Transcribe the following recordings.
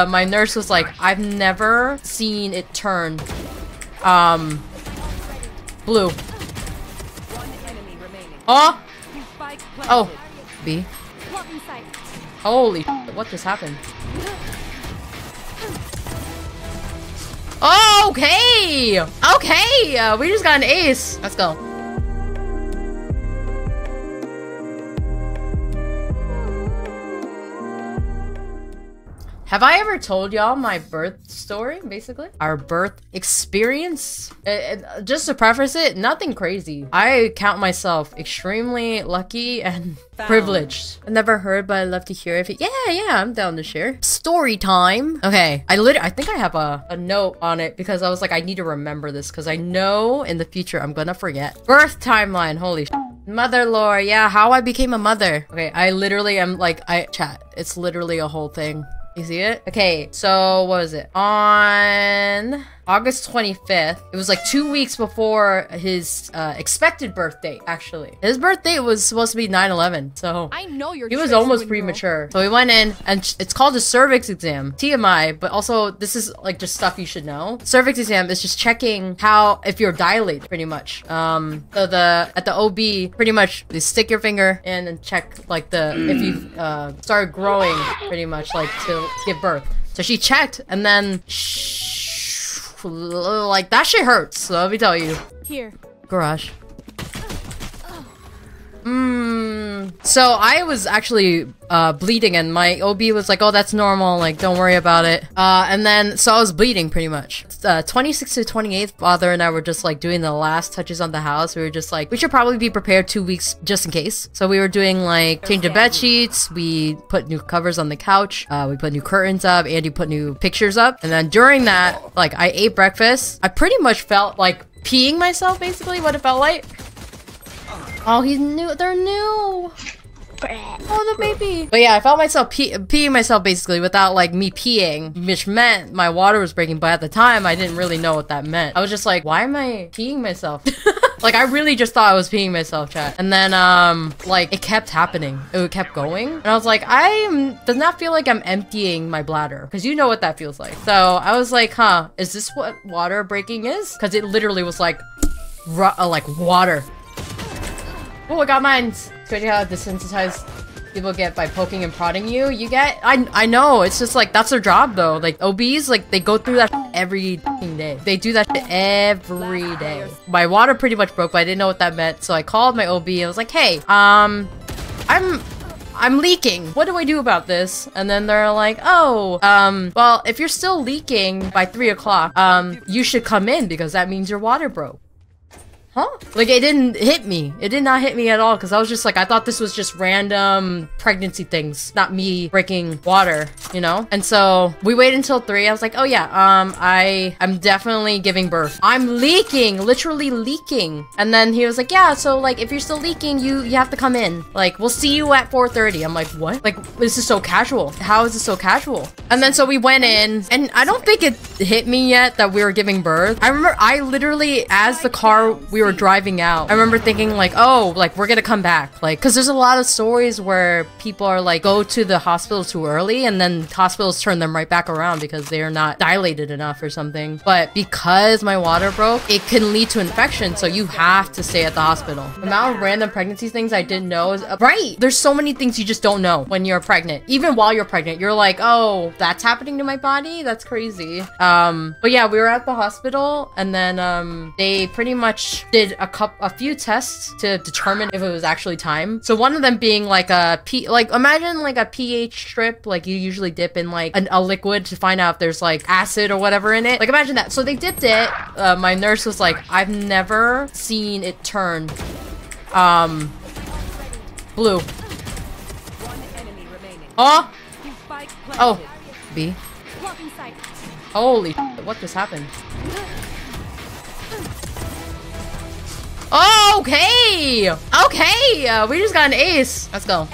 my nurse was like, I've never seen it turn, blue. Oh! Oh! B. Holy shit, what just happened? Okay! Okay! We just got an ace. Let's go. Have I ever told y'all my birth story, basically? Our birth experience? Just to preface it, nothing crazy. I count myself extremely lucky and privileged. I never heard, but I'd love to hear if it. Yeah, I'm down to share. Story time. Okay, I think I have a note on it because I was like, I need to remember this because I know in the future I'm gonna forget. Birth timeline, holy shit. Mother lore, yeah, how I became a mother. Okay, I literally am like, chat. It's literally a whole thing. You see it? Okay, so what was it? On August 25th, it was like 2 weeks before his expected birth date, actually. His birth date was supposed to be 9/11, so I know he was almost premature. So we went in, and it's called a cervix exam, TMI, but also this is like just stuff you should know. Cervix exam is just checking if you're dilated, pretty much. So at the OB, pretty much they stick your finger in and check like if you start growing, pretty much like to give birth. So she checked, and then like that shit hurts. So let me tell you. Here. Garage. So I was actually bleeding, and my OB was like, oh, that's normal, like don't worry about it. And then so I was bleeding pretty much. 26th to 28th, father and I were just like doing the last touches on the house. We were just like, we should probably be prepared 2 weeks just in case. So we were doing like change of bed sheets, we put new covers on the couch, we put new curtains up, Andy put new pictures up. And then during that, like I ate breakfast. I pretty much felt like peeing myself, basically what it felt like. Oh, he's new. They're new. Oh, the baby. But yeah, I felt myself peeing myself basically without like me peeing, which meant my water was breaking. But at the time, I didn't really know what that meant. I was just like, why am I peeing myself? Like, I really just thought I was peeing myself, chat. And then, like, it kept happening. It kept going. And I was like, does not feel like I'm emptying my bladder. Because you know what that feels like. So I was like, huh, is this what water breaking is? Because it literally was like water. Oh, I got mine. It's crazy how desensitized people get by poking and prodding you. You get, I know, it's just like, that's their job though. Like OBs, like they go through that every day. They do that every day. My water pretty much broke, but I didn't know what that meant. So I called my OB and I was like, hey, I'm leaking. What do I do about this? And then they're like, oh, well, if you're still leaking by 3 o'clock, you should come in because that means your water broke. Huh? Like, it didn't hit me. It did not hit me at all because I was just like, I thought this was just random pregnancy things, not me breaking water, you know? And so we waited until 3. I was like, oh yeah, I'm definitely giving birth. I'm leaking, literally leaking. And then he was like, yeah, so like if you're still leaking, you have to come in. Like, we'll see you at 4:30. I'm like, what? Like, this is so casual. How is this so casual? And then so we went in, and I don't think it hit me yet that we were giving birth. I remember I literally, as the car we were driving out, I remember thinking like, oh, like we're gonna come back, like, because there's a lot of stories where people are like, go to the hospital too early and then hospitals turn them right back around because they're not dilated enough or something. But because my water broke, it can lead to infection, so you have to stay at the hospital. The amount of random pregnancy things I didn't know is right. There's so many things you just don't know when you're pregnant. Even while you're pregnant, you're like, oh, that's happening to my body? That's crazy. But yeah, we were at the hospital, and then they pretty much did a few tests to determine if it was actually time. So one of them being like imagine like a pH strip, like you usually dip in like a liquid to find out if there's like acid or whatever in it. Like imagine that. So they dipped it. My nurse was like, I've never seen it turn blue. Oh! Oh! B. Holy shit, what just happened? Okay! Okay! We just got an ace. Let's go.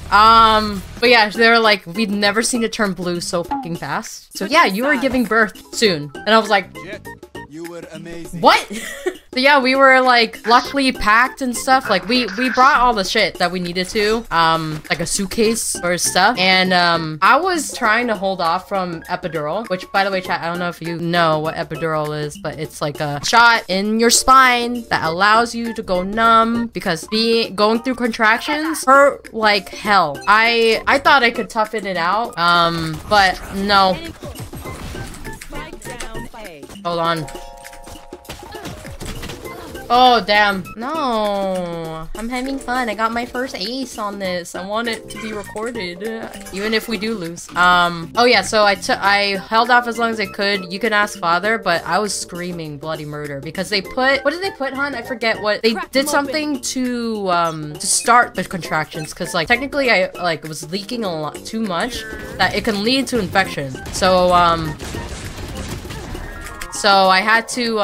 But yeah, they were like, we've never seen it turn blue so fucking fast. So yeah, you were giving birth soon. And I was like, you were amazing. what? So yeah, we were like luckily packed and stuff. Like we brought all the shit that we needed to, like a suitcase or stuff. And I was trying to hold off from epidural, which by the way, chat, I don't know if you know what epidural is, but it's like a shot in your spine that allows you to go numb because going through contractions hurt like hell. I thought I could toughen it out, but no. Hold on. Oh, damn. No. I'm having fun. I got my first ace on this. I want it to be recorded, even if we do lose. Oh yeah, so I held off as long as I could. You can ask father, but I was screaming bloody murder because they put, what did they put, hon? I forget what. They did something to start the contractions because like technically I like was leaking a lot too much that it can lead to infection. So I had to,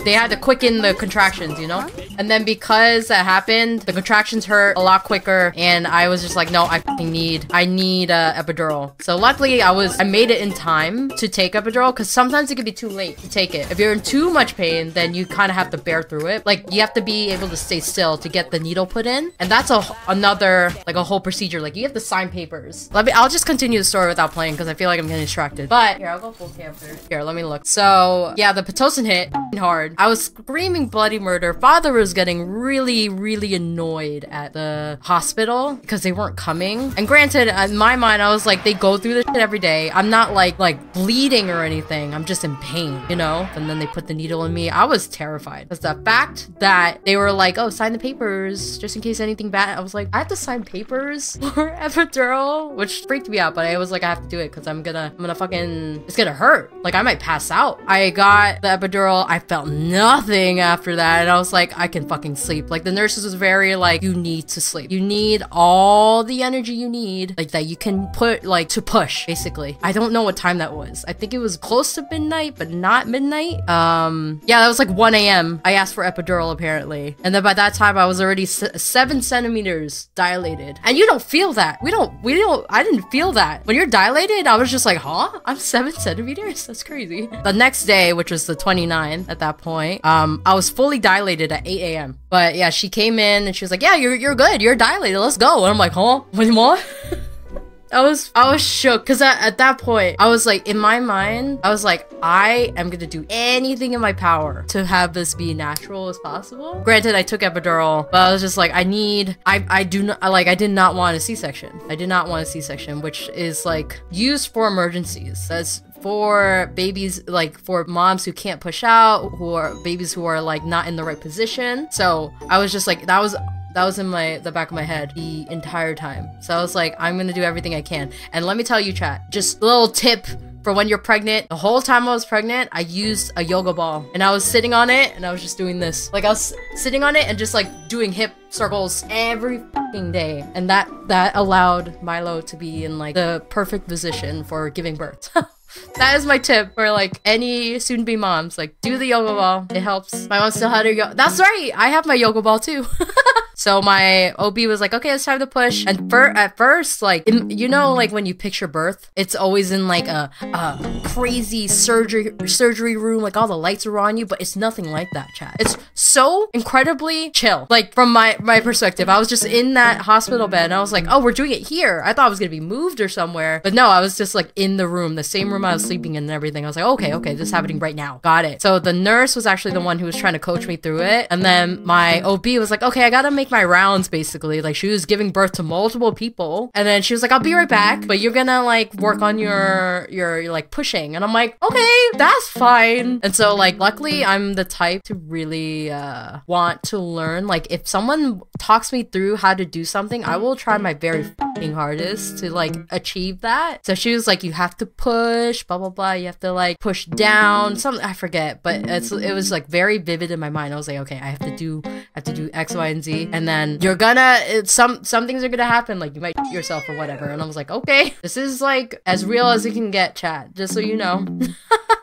they had to quicken the contractions, you know? And then because that happened, the contractions hurt a lot quicker and I was just like, no, I need epidural. So luckily I made it in time to take epidural because sometimes it can be too late to take it. If you're in too much pain, then you kind of have to bear through it. Like you have to be able to stay still to get the needle put in. And that's another, like a whole procedure. Like you have to sign papers. I'll just continue the story without playing because I feel like I'm getting distracted. But here, I'll go full camper. Here, let me look. So yeah, the Pitocin hit hard. I was screaming bloody murder. Father was getting really, really annoyed at the hospital because they weren't coming. And granted, in my mind, I was like, they go through this shit every day. I'm not like bleeding or anything. I'm just in pain, you know? And then they put the needle in me. I was terrified. Because the fact that they were like, oh, sign the papers just in case anything bad. I was like, I have to sign papers for epidural, which freaked me out. But I was like, I have to do it because I'm gonna fucking, it's gonna hurt. Like I might pass out. I got the epidural. I felt nothing after that. And I was like, I can fucking sleep. Like the nurses was very like, you need to sleep. You need all the energy you need, like that you can put like to push, basically. I don't know what time that was. I think it was close to midnight, but not midnight. Yeah, that was like 1 a.m. I asked for epidural apparently. And then by that time I was already 7 centimeters dilated. And you don't feel that. I didn't feel that. When you're dilated, I was just like, huh? I'm 7 centimeters? That's crazy. The next day, which was the 29th at that point, I was fully dilated at 8 a.m. But yeah, she came in and she was like, yeah, you're good. You're dilated. Let's go. And I'm like, huh? What? I was shook because at that point, I was like, in my mind, I was like, I am gonna do anything in my power to have this be natural as possible. Granted, I took epidural, but I was just like, I did not want a C-section. I did not want a C-section, which is like used for emergencies. That's for babies, like for moms who can't push out, babies who are like not in the right position. So I was just like, that was in the back of my head the entire time. So I was like, I'm gonna do everything I can. And let me tell you, chat, just a little tip for when you're pregnant. The whole time I was pregnant, I used a yoga ball and I was sitting on it and I was just doing this. Like I was sitting on it and just like doing hip circles every fucking day. And that allowed Milo to be in like the perfect position for giving birth. That is my tip for like any soon-to-be moms. Like, do the yoga ball. It helps. My mom still had her yoga. That's right. I have my yoga ball too. So my OB was like, okay, it's time to push. And at first, like, you know, like when you picture birth, it's always in like a crazy surgery room. Like all the lights are on you, but it's nothing like that, chat. It's so incredibly chill. Like from my perspective, I was just in that hospital bed and I was like, oh, we're doing it here. I thought I was going to be moved or somewhere. But no, I was just like in the room, the same room I was sleeping in and everything. I was like, okay, this is happening right now. Got it. So the nurse was actually the one who was trying to coach me through it. And then my OB was like, okay, I gotta make my rounds basically. Like she was giving birth to multiple people. And then she was like, I'll be right back, but you're gonna like work on your like pushing. And I'm like, okay, that's fine. And so like, luckily I'm the type to really want to learn. Like if someone talks me through how to do something, I will try my very fucking hardest to like achieve that. So she was like, you have to push, blah blah blah, you have to like push down something, I forget, but it was like very vivid in my mind. I was like, okay, I have to do X, Y, and Z, and then you're gonna some things are gonna happen, like you might hit yourself or whatever. And I was like, okay, this is like as real as it can get, chat, just so you know.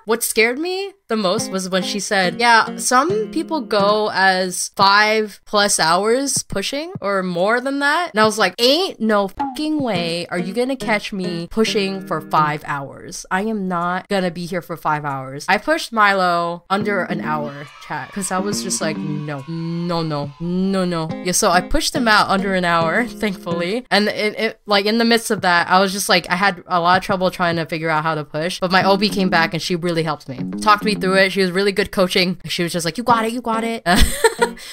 What scared me the most was when she said, yeah, some people go as 5+ hours pushing or more than that. And I was like, ain't no fucking way are you gonna catch me pushing for 5 hours. I am not gonna be here for 5 hours. I pushed Milo under an hour, chat, because I was just like, no. Yeah, so I pushed him out under an hour, thankfully. And it like in the midst of that, I was just like, I had a lot of trouble trying to figure out how to push, but my OB came back and she really helped me. Talked me through it. She was really good coaching. She was just like, you got it.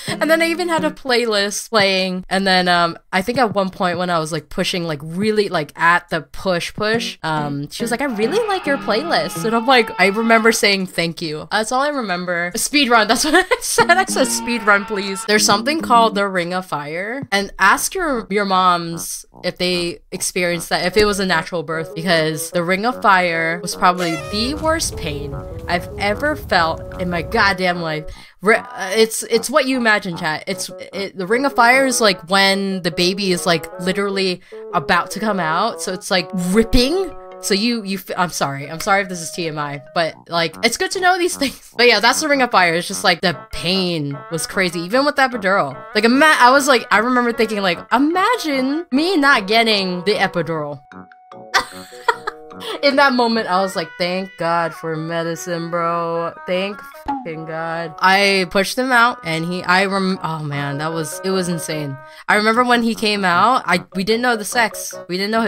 And then I even had a playlist playing. And then I think at one point when I was like pushing, like really like at the push, she was like, I really like your playlist. And I'm like, I remember saying thank you. That's all I remember. Speed run, that's what I said. I said speed run, please. There's something called the Ring of Fire, and ask your moms if they experienced that, if it was a natural birth, because the Ring of Fire was probably the worst pain I've ever felt in my goddamn life. It's what you imagine, chat. The Ring of Fire is like when the baby is like literally about to come out, so it's like ripping. So I'm sorry if this is TMI, but like, it's good to know these things. But yeah, that's the Ring of Fire. It's just like the pain was crazy, even with the epidural. Like, I remember thinking like, imagine me not getting the epidural. In that moment, I was like, thank God for medicine, bro. Thank fucking God. I pushed him out and oh man, it was insane. I remember when he came out, we didn't know the sex. We didn't know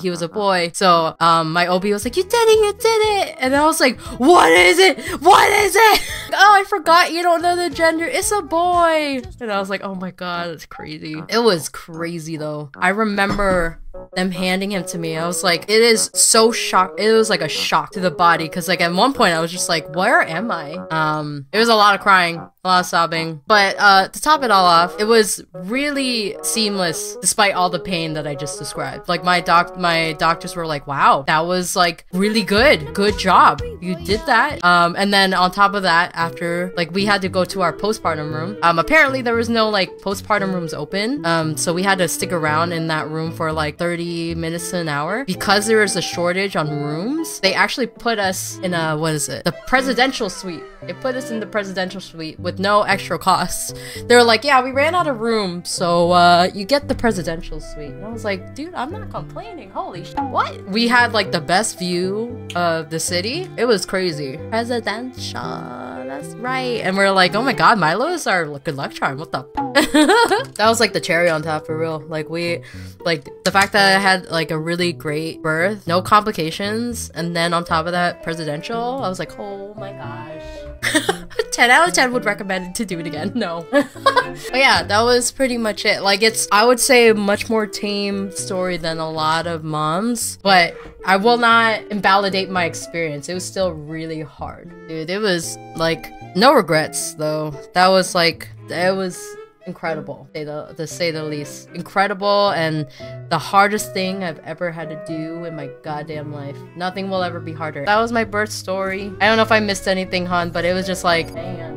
he was a boy. So, my OB was like, you did it. And I was like, what is it? Oh, I forgot you don't know the gender. It's a boy. And I was like, oh my God, it's crazy. It was crazy though. I remember them handing him to me. I was like, it is so shocked. It was like a shock to the body, because like at one point I was just like, where am I? It was a lot of crying, a lot of sobbing, but to top it all off, it was really seamless despite all the pain that I just described. Like my doctors were like, wow, that was like really good job, you did that. And then on top of that, after like we had to go to our postpartum room, apparently there was no like postpartum rooms open, so we had to stick around in that room for like 30 minutes to an hour. Because there was a shortage on rooms, they actually put us in the presidential suite. They put us in the presidential suite with no extra costs. They were like, yeah, we ran out of room, so you get the presidential suite. And I was like, dude, I'm not complaining. Holy shit. What? We had like the best view of the city. It was crazy. Presidential, that's right. And we're like, oh my God, Milo is our good luck charm. What the that was like the cherry on top, for real. Like the fact that I had like a really great birth, no complications, and then on top of that, presidential, I was like, oh my gosh. 10 out of 10 would recommend to do it again. No. But yeah, that was pretty much it. Like, it's, I would say, a much more tame story than a lot of moms, but I will not invalidate my experience. It was still really hard, dude. It was like no regrets though. That was like, it was incredible, to say the least. Incredible, and the hardest thing I've ever had to do in my goddamn life. Nothing will ever be harder. That was my birth story. I don't know if I missed anything, hon, but it was just like, man.